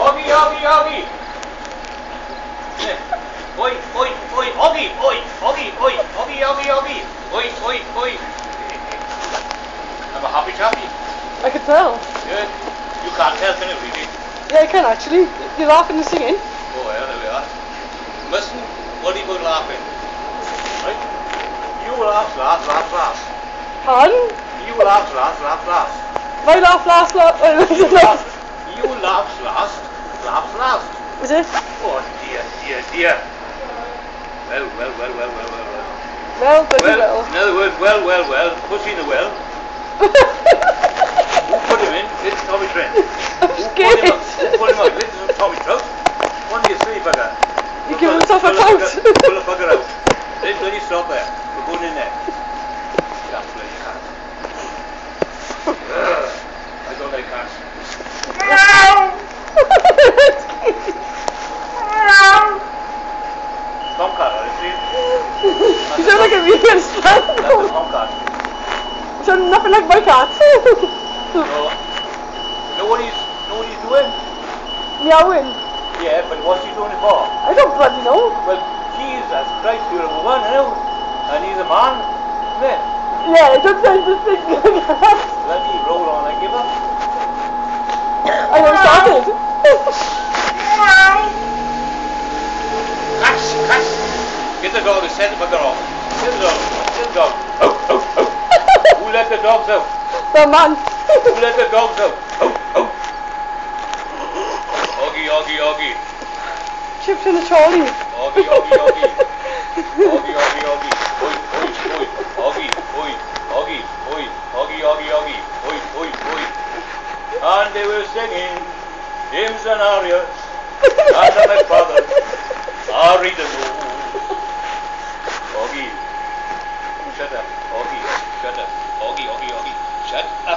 Oggy, Oggy, Oggy. Oi, oi, oi, Oggy, oi, Oggy, oi, Oggy, Oggy, Oggy. Oi, oi, oi. I'm a happy chappy. I can tell. Good. You can't tell, can you, really? Yeah, I can actually. You're laughing and singing. Oh, yeah, there we are. Mustn't worry about laughing. Right? You laugh, laugh, laugh, laugh. Pardon? You laugh, laugh, laugh, laugh. My laugh last. You laugh, you laugh last, laugh last. Is it? Oh dear, dear, dear. Well, well, well, well, well, well, well. Well, bloody well. In other words, well, well, well. Pussy in the well. Who put him in? It's Tommy Trent. I'm scared. Who put him out? This is Tommy Trout. One of you silly bugger. You're giving yourself a count. Pull the bugger out. Then bloody stop there. We're going in there. That bloody cat. I don't like cats. Tomcat, I see. You sound like a real slang. That's a tomcat. You sound nothing like my cat. No. Know what he's doing? Meowing. Yeah, but what's he doing it for? I don't bloody know. Well, Jesus Christ, you're a woman, you know? And he's a man, isn't it? Yeah, it does sound just like my cat. Bloody roll on, I give up. I know started. Catch! Get the dog, send the bugger off. Get the dog, get the dog. Oh, oh, oh. Who let the dogs out? The man. Who let the dogs out? Oh, oh. Oggy, Oggy, Oggy. Chips in the trolley. Oggy, Oggy, Oggy. Oggy, Oggy, Oggy. Oi, oi, oi. Oggy, oi. Oggy, oi. Oggy, Oggy, Oggy. Oi, oi, oi. And they were singing hymns and arias. And my father, I read the news. Oggy. Shut up. Oggy. Shut up. Oggy, Oggy, Oggy. Shut up.